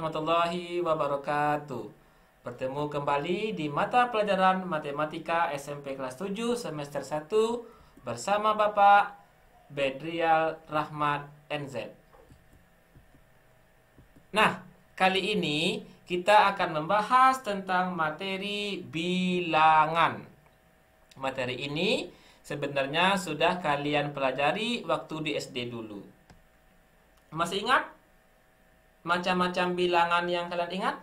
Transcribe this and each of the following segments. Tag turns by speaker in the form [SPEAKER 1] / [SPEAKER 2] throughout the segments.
[SPEAKER 1] warahmatullahi wabarakatuh. Bertemu kembali di mata pelajaran Matematika SMP kelas 7 semester 1 bersama Bapak Bedrial Rahmat NZ. Nah, kali ini kita akan membahas tentang materi bilangan. Materi ini sebenarnya sudah kalian pelajari waktu di SD dulu. Masih ingat macam-macam bilangan yang kalian ingat?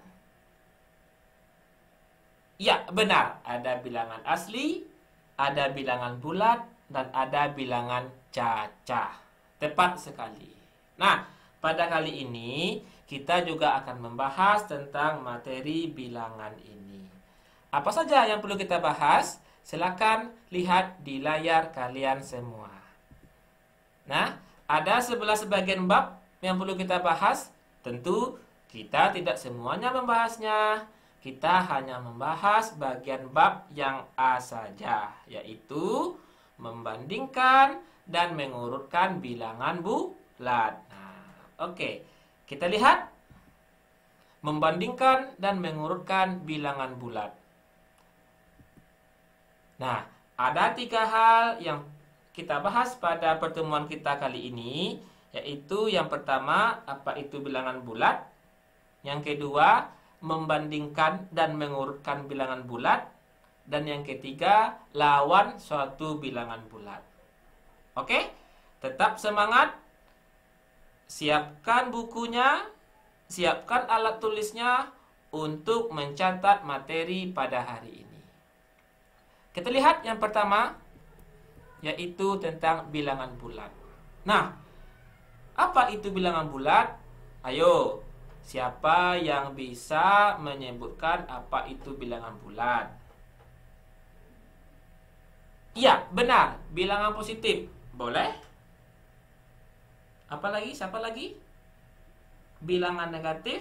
[SPEAKER 1] Ya, benar. Ada bilangan asli, ada bilangan bulat, dan ada bilangan cacah. Tepat sekali. Nah, pada kali ini kita juga akan membahas tentang materi bilangan ini. Apa saja yang perlu kita bahas? Silakan lihat di layar kalian semua. Nah, ada 11 bagian bab yang perlu kita bahas. Tentu kita tidak semuanya membahasnya. Kita hanya membahas bagian bab yang A saja, yaitu membandingkan dan mengurutkan bilangan bulat. Nah, oke. Kita lihat membandingkan dan mengurutkan bilangan bulat. Nah, ada 3 hal yang kita bahas pada pertemuan kita kali ini, yaitu yang pertama, apa itu bilangan bulat? Yang kedua, membandingkan dan mengurutkan bilangan bulat. Dan yang ketiga, lawan suatu bilangan bulat. Oke? Tetap semangat. Siapkan bukunya, siapkan alat tulisnya untuk mencatat materi pada hari ini. Kita lihat yang pertama, yaitu tentang bilangan bulat. Nah, apa itu bilangan bulat? Ayo, siapa yang bisa menyebutkan apa itu bilangan bulat? Iya, benar. Bilangan positif. Boleh? Apa lagi? Siapa lagi? Bilangan negatif?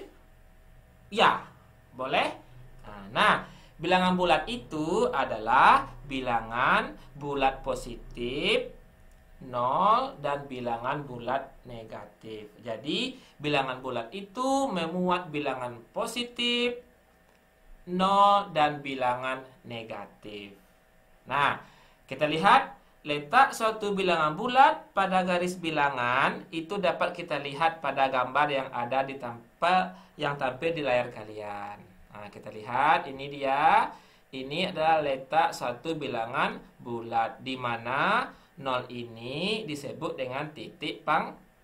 [SPEAKER 1] Ya, boleh. Nah, bilangan bulat itu adalah bilangan bulat positif, 0, dan bilangan bulat negatif. Jadi, bilangan bulat itu memuat bilangan positif, 0, dan bilangan negatif. Nah, kita lihat letak suatu bilangan bulat pada garis bilangan itu dapat kita lihat pada gambar yang ada di tampil di layar kalian. Nah, kita lihat ini dia. Ini adalah letak suatu bilangan bulat di mana 0 ini disebut dengan titik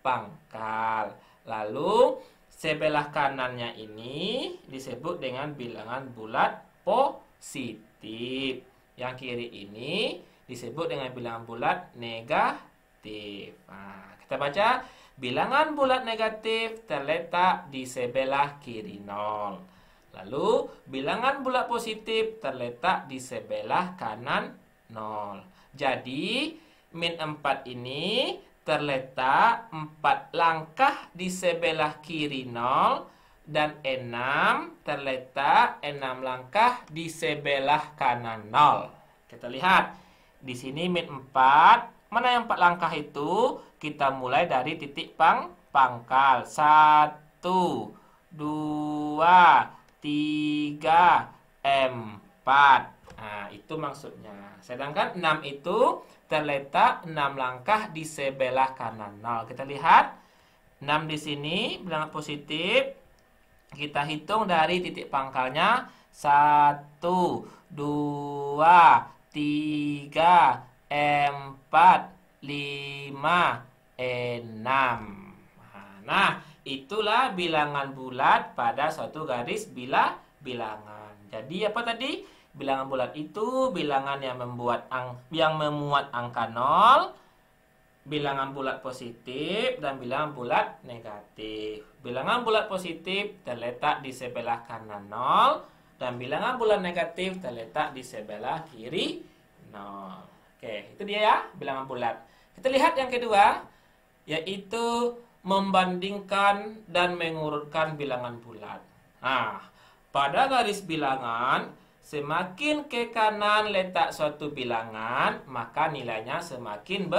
[SPEAKER 1] pangkal. Lalu sebelah kanannya ini disebut dengan bilangan bulat positif. Yang kiri ini disebut dengan bilangan bulat negatif. Nah, kita baca, bilangan bulat negatif terletak di sebelah kiri 0. Lalu, bilangan bulat positif terletak di sebelah kanan 0. Jadi, min 4 ini terletak 4 langkah di sebelah kiri 0. Dan 6 terletak 6 langkah di sebelah kanan 0. Kita lihat. Di sini min 4. Mana yang 4 langkah itu? Kita mulai dari titik pangkal. 1, 2, 3, 4. Nah, itu maksudnya. Sedangkan 6 itu terletak 6 langkah di sebelah kanan 0. Kita lihat. 6 di sini, bilangan positif. Kita hitung dari titik pangkalnya. 1, 2, 3, 4, 5, 6. Nah, itulah bilangan bulat pada suatu garis bilangan. Jadi apa tadi? Bilangan bulat itu bilangan yang memuat angka 0, bilangan bulat positif, dan bilangan bulat negatif. Bilangan bulat positif terletak di sebelah kanan 0, dan bilangan bulat negatif terletak di sebelah kiri 0. Oke, itu dia ya, bilangan bulat. Kita lihat yang kedua, yaitu membandingkan dan mengurutkan bilangan bulat. Nah, pada garis bilangan, semakin ke kanan letak suatu bilangan, maka nilainya semakin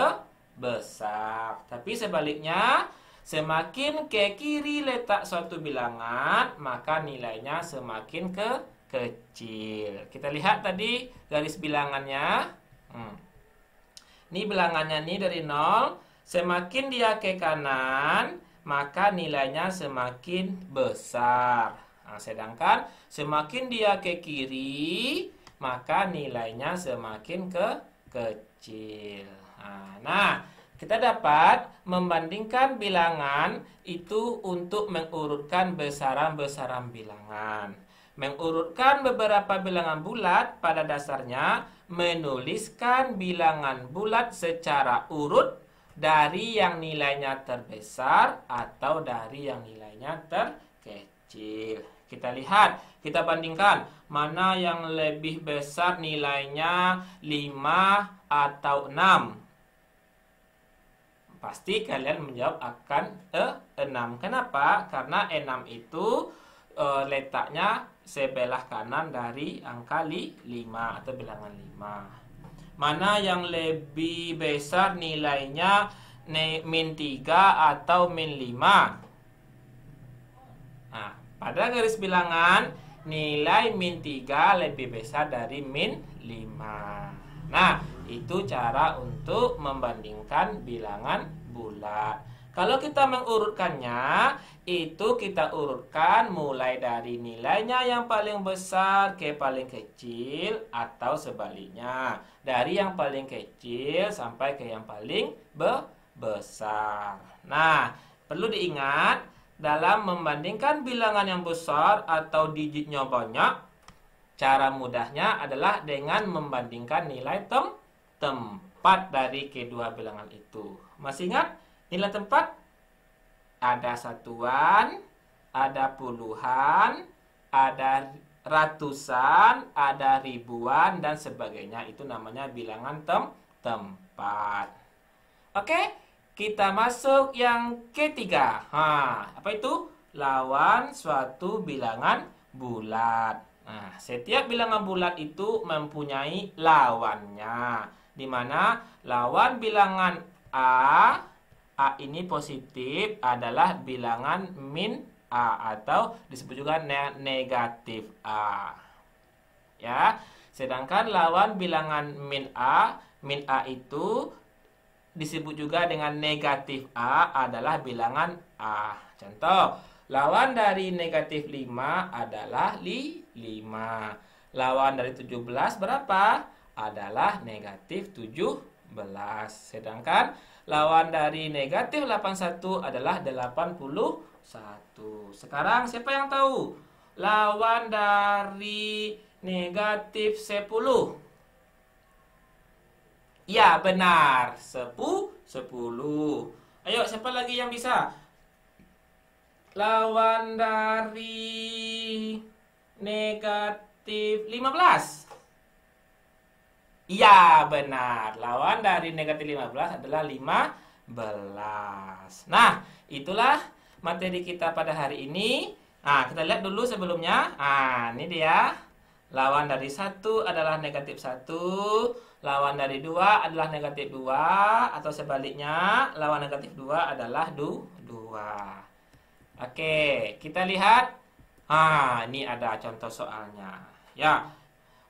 [SPEAKER 1] besar. Tapi sebaliknya, Semakin ke kiri letak suatu bilangan, maka nilainya semakin kecil. Kita lihat tadi garis bilangannya. Ini bilangannya nih dari 0. Semakin dia ke kanan, maka nilainya semakin besar. Nah, sedangkan semakin dia ke kiri, maka nilainya semakin kecil. Nah, kita dapat membandingkan bilangan itu untuk mengurutkan besaran-besaran bilangan. Mengurutkan beberapa bilangan bulat pada dasarnya menuliskan bilangan bulat secara urut dari yang nilainya terbesar atau dari yang nilainya terkecil. Kita lihat, kita bandingkan mana yang lebih besar nilainya 5 atau 6. Pasti kalian menjawab akan 6. Kenapa? Karena 6 itu letaknya sebelah kanan dari angka 5 atau bilangan 5. Mana yang lebih besar nilainya min 3 atau min 5? Nah, pada garis bilangan nilai min 3 lebih besar dari min 5. Nah, itu cara untuk membandingkan bilangan bulat. Kalau kita mengurutkannya, itu kita urutkan mulai dari nilainya yang paling besar ke paling kecil atau sebaliknya. Dari yang paling kecil sampai ke yang paling besar. Nah, perlu diingat, dalam membandingkan bilangan yang besar atau digitnya banyak, cara mudahnya adalah dengan membandingkan nilai tempat dari kedua bilangan itu. Masih ingat nilai tempat? Ada satuan, ada puluhan, ada ratusan, ada ribuan, dan sebagainya. Itu namanya bilangan tempat. Oke, kita masuk yang ketiga. Apa itu? Lawan suatu bilangan bulat. Nah, setiap bilangan bulat itu mempunyai lawannya, di mana lawan bilangan A ini positif adalah bilangan min A atau disebut juga negatif A. Ya, sedangkan lawan bilangan min A itu disebut juga dengan negatif A adalah bilangan A. Contoh, lawan dari negatif 5 adalah 5. Lawan dari 17 berapa? Adalah negatif 17. Sedangkan lawan dari negatif 81 adalah 81. Sekarang siapa yang tahu? Lawan dari negatif 10. Ya, benar. 10. Ayo, siapa lagi yang bisa? Lawan dari negatif 15. Iya, benar. Lawan dari negatif 15 adalah 15. Nah, itulah materi kita pada hari ini. Nah, kita lihat dulu sebelumnya. Nah, ini dia. Lawan dari 1 adalah negatif 1. Lawan dari 2 adalah negatif 2. Atau sebaliknya, lawan negatif 2 adalah 2. Oke, kita lihat. Ini ada contoh soalnya. Ya,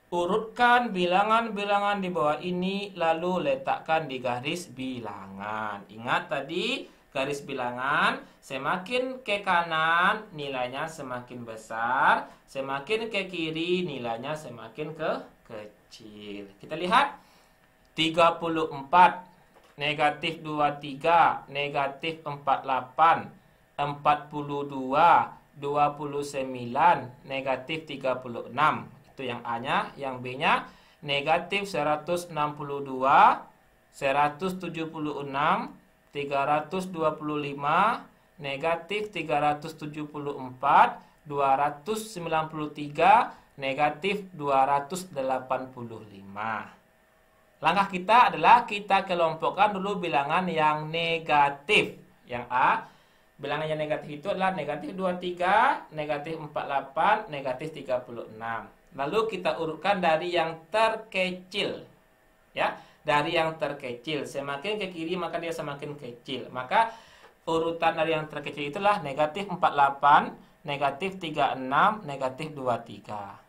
[SPEAKER 1] urutkan bilangan-bilangan di bawah ini, lalu letakkan di garis bilangan. Ingat tadi, garis bilangan semakin ke kanan, nilainya semakin besar. Semakin ke kiri, nilainya semakin kecil. Kita lihat. 34, negatif 23, negatif 48. 42, 29, negatif 36. Itu yang A-nya. Yang B-nya negatif 162, 176, 325, negatif 374, 293, negatif 285. Langkah kita adalah kita kelompokkan dulu bilangan yang negatif. Yang A, bilangan yang negatif itu adalah negatif 23, negatif 48, negatif 36. Lalu kita urutkan dari yang terkecil. Ya, dari yang terkecil. Semakin ke kiri maka dia semakin kecil. Maka urutan dari yang terkecil itulah negatif 48, negatif 36, negatif 23.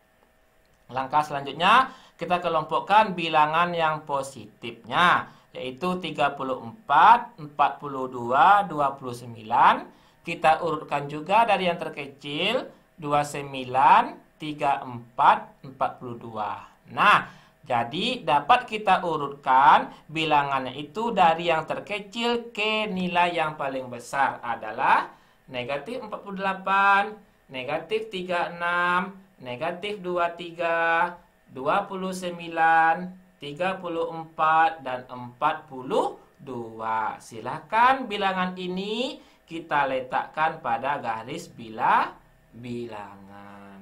[SPEAKER 1] Langkah selanjutnya, kita kelompokkan bilangan yang positifnya, yaitu 34, 42, 29. Kita urutkan juga dari yang terkecil, 29, 34, 42. Nah, jadi dapat kita urutkan bilangannya itu dari yang terkecil ke nilai yang paling besar adalah negatif 48, negatif 36, negatif 23, 29, 34, dan 42. Silakan bilangan ini kita letakkan pada garis bilangan.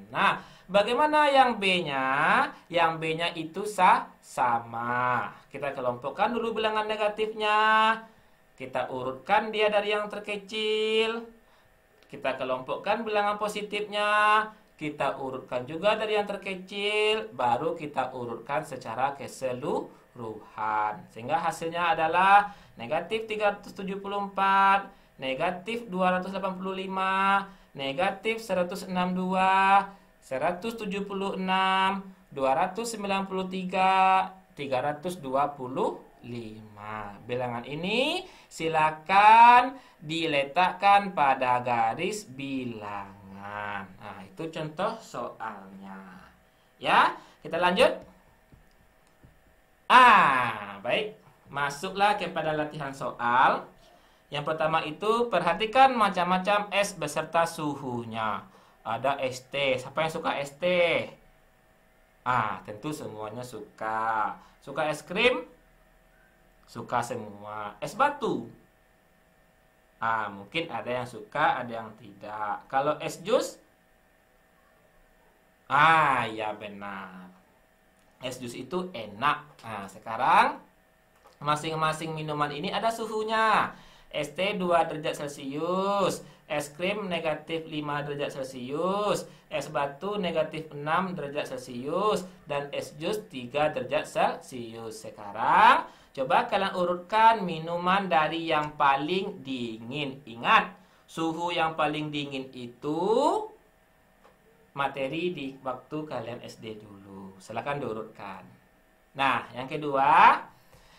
[SPEAKER 1] Nah, bagaimana yang B-nya? Yang B-nya itu sama. Kita kelompokkan dulu bilangan negatifnya. Kita urutkan dia dari yang terkecil. Kita kelompokkan bilangan positifnya. Kita urutkan juga dari yang terkecil. Baru kita urutkan secara keseluruhan. Sehingga hasilnya adalah negatif 374, negatif 285, negatif 162, 176, 293, 325. Bilangan ini silakan diletakkan pada garis bilangan. Nah, itu contoh soalnya. Ya, kita lanjut. Baik. Masuklah kepada latihan soal. Yang pertama itu perhatikan macam-macam es beserta suhunya. Ada es teh. Siapa yang suka es teh? Tentu semuanya suka. Suka es krim? Suka semua. Es batu? Mungkin ada yang suka, ada yang tidak. Kalau es jus? Ya benar. Es jus itu enak. Sekarang masing-masing minuman ini ada suhunya. Es teh 2 derajat Celcius, es krim negatif 5 derajat Celcius, es batu negatif 6 derajat Celcius, dan es jus 3 derajat Celcius. Sekarang, coba kalian urutkan minuman dari yang paling dingin. Ingat, suhu yang paling dingin itu materi di waktu kalian SD dulu. Silakan diurutkan. Nah, yang kedua,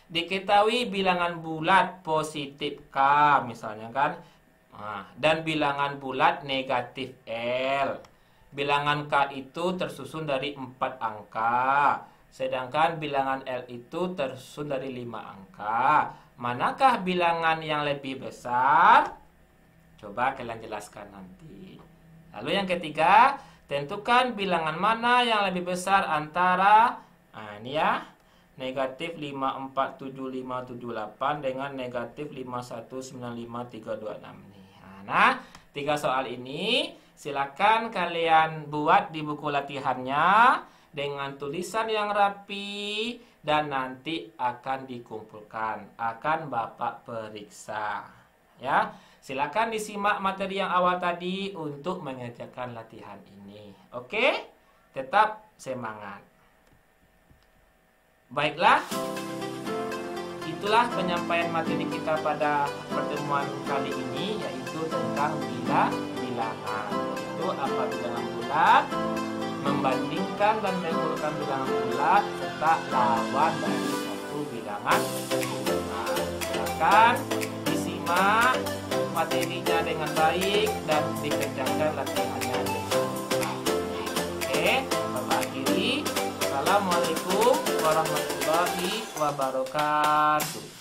[SPEAKER 1] diketahui bilangan bulat positif K misalnya kan, dan bilangan bulat negatif L. Bilangan K itu tersusun dari 4 angka, sedangkan bilangan L itu tersusun dari 5 angka. Manakah bilangan yang lebih besar? Coba kalian jelaskan nanti. Lalu yang ketiga, tentukan bilangan mana yang lebih besar antara ini ya, negatif 54758 dengan negatif 5195326 nih. Nah, 3 soal ini silakan kalian buat di buku latihannya dengan tulisan yang rapi dan nanti akan dikumpulkan, akan Bapak periksa. Ya, silakan disimak materi yang awal tadi untuk mengerjakan latihan ini. Oke? Tetap semangat. Baiklah, itulah penyampaian materi kita pada pertemuan kali ini, yaitu tentang bilangan. Itu apa bilangan bulat, membandingkan dan mengukurkan bilangan bulat, serta lawan dari suatu bilangan bulat. Silakan disimak materinya dengan baik dan dikerjakan latihannya dengan baik. Oke, Bapak akhiri. Assalamualaikum warahmatullahi wabarakatuh.